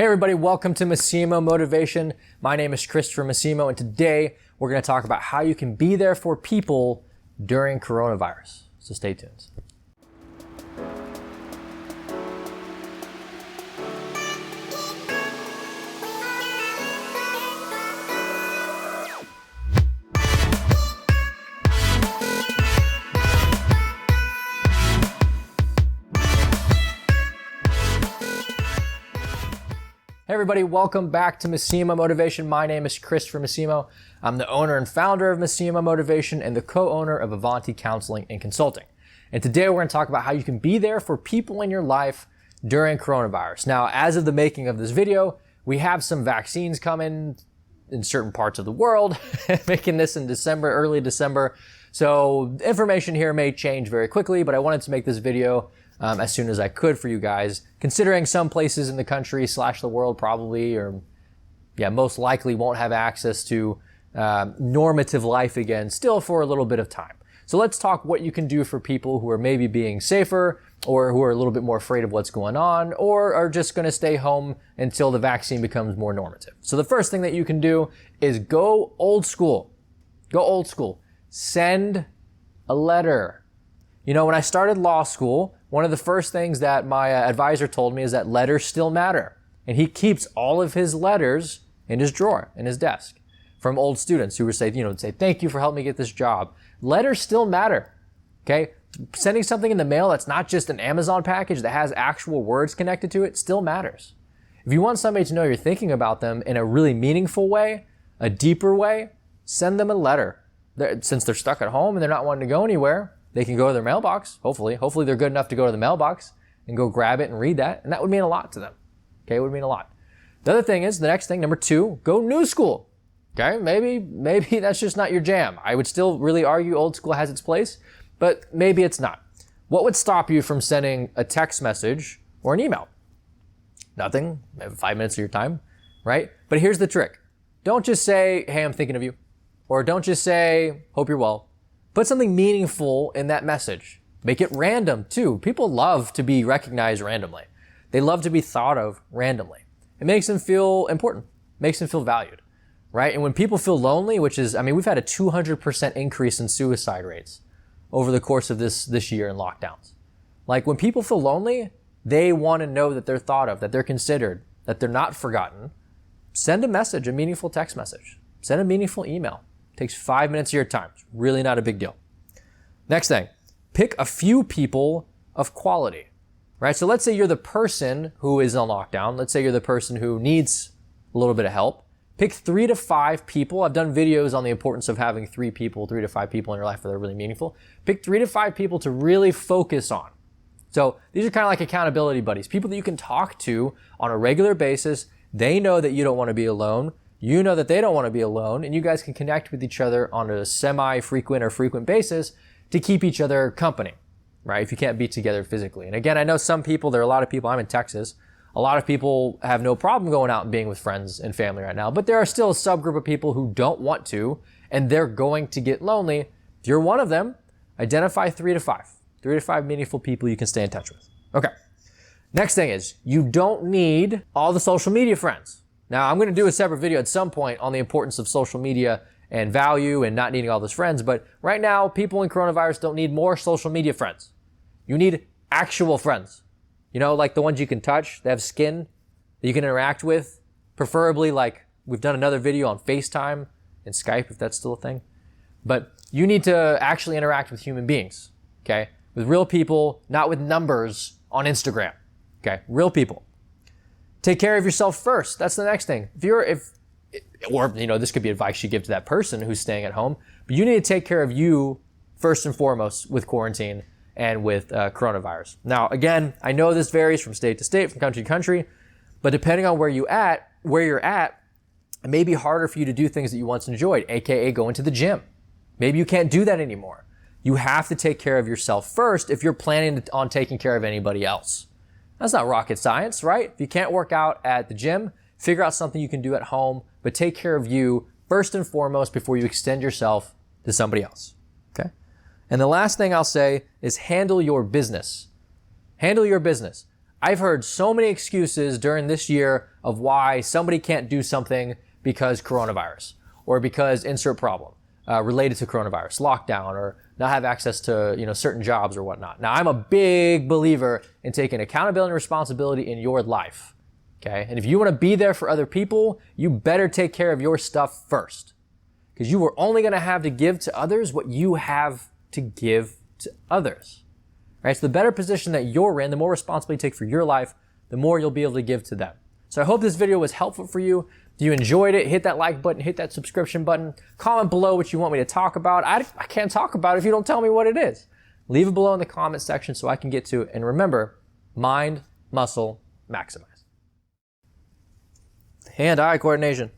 Hey everybody, welcome to Massimo Motivation. My name is Christopher Massimo, and today we're going to talk about how you can be there for people during coronavirus. So stay tuned. Hey everybody, welcome back to Massimo Motivation. My name is Christopher Massimo. I'm the owner and founder of Massimo Motivation and the co-owner of Avanti Counseling and Consulting. And today we're going to talk about how you can be there for people in your life during coronavirus. Now, as of the making of this video, we have some vaccines coming in certain parts of the world, making this in December, early December. So information here may change very quickly, but I wanted to make this video as soon as I could for you guys, considering some places in the country / the world probably, or most likely won't have access to normative life again still for a little bit of time. So let's talk what you can do for people who are maybe being safer or who are a little bit more afraid of what's going on or are just going to stay home until the vaccine becomes more normative. So the first thing that you can do is go old school. Go old school. Send a letter. You know, when I started law school, one of the first things that my advisor told me is that letters still matter. And he keeps all of his letters in his drawer, in his desk, from old students who would say, thank you for helping me get this job. Letters still matter, okay? Sending something in the mail that's not just an Amazon package that has actual words connected to it still matters. If you want somebody to know you're thinking about them in a really meaningful way, a deeper way, send them a letter. Since they're stuck at home and they're not wanting to go anywhere, they can go to their mailbox, hopefully. Hopefully they're good enough to go to the mailbox and go grab it and read that. And that would mean a lot to them. Okay, it would mean a lot. The other thing is, the next thing, number 2, go new school. Okay, maybe that's just not your jam. I would still really argue old school has its place, but maybe it's not. What would stop you from sending a text message or an email? Nothing, maybe 5 minutes of your time, right? But here's the trick. Don't just say, hey, I'm thinking of you. Or don't just say, hope you're well. Put something meaningful in that message. Make it random too. People love to be recognized randomly. They love to be thought of randomly. It makes them feel important, makes them feel valued, right? And when people feel lonely, which is, we've had a 200% increase in suicide rates over the course of this year in lockdowns. Like when people feel lonely, they want to know that they're thought of, that they're considered, that they're not forgotten. Send a message, a meaningful text message. Send a meaningful email. Takes 5 minutes of your time. It's really not a big deal. Next thing, pick a few people of quality, right? So let's say you're the person who is on lockdown. Let's say you're the person who needs a little bit of help. Pick 3 to 5 people. I've done videos on the importance of having 3 to 5 people in your life that are really meaningful. Pick 3 to 5 people to really focus on. So these are kind of like accountability buddies, people that you can talk to on a regular basis. They know that you don't want to be alone. You know that they don't want to be alone, and you guys can connect with each other on a semi-frequent or frequent basis to keep each other company, right? If you can't be together physically. And again, I know there are a lot of people, I'm in Texas, a lot of people have no problem going out and being with friends and family right now, but there are still a subgroup of people who don't want to, and they're going to get lonely. If you're one of them, identify 3 to 5. 3 to 5 meaningful people you can stay in touch with. Okay. Next thing is, you don't need all the social media friends. Now, I'm going to do a separate video at some point on the importance of social media and value and not needing all those friends. But right now, people in coronavirus don't need more social media friends. You need actual friends. Like the ones you can touch, that have skin, that you can interact with. Preferably, like we've done another video on FaceTime and Skype, if that's still a thing. But you need to actually interact with human beings, okay? With real people, not with numbers on Instagram, okay? Real people. Take care of yourself first. That's the next thing. This could be advice you give to that person who's staying at home, but you need to take care of you first and foremost with quarantine and with coronavirus. Now, again, I know this varies from state to state, from country to country, but depending on where you're at, it may be harder for you to do things that you once enjoyed, aka going to the gym. Maybe you can't do that anymore. You have to take care of yourself first if you're planning on taking care of anybody else. That's not rocket science, right? If you can't work out at the gym, figure out something you can do at home, but take care of you first and foremost before you extend yourself to somebody else, okay? And the last thing I'll say is handle your business. Handle your business. I've heard so many excuses during this year of why somebody can't do something because coronavirus or because insert problem related to coronavirus, lockdown, or not have access to certain jobs or whatnot. Now, I'm a big believer in taking accountability and responsibility in your life. Okay, and if you want to be there for other people, you better take care of your stuff first, because you are only going to have to give to others what you have to give to others. Right? So the better position that you're in, the more responsibility you take for your life, the more you'll be able to give to them. So I hope this video was helpful for you. If you enjoyed it, hit that like button, hit that subscription button. Comment below what you want me to talk about. I can't talk about it if you don't tell me what it is. Leave it below in the comment section so I can get to it. And remember, mind, muscle, maximize. Hand-eye coordination.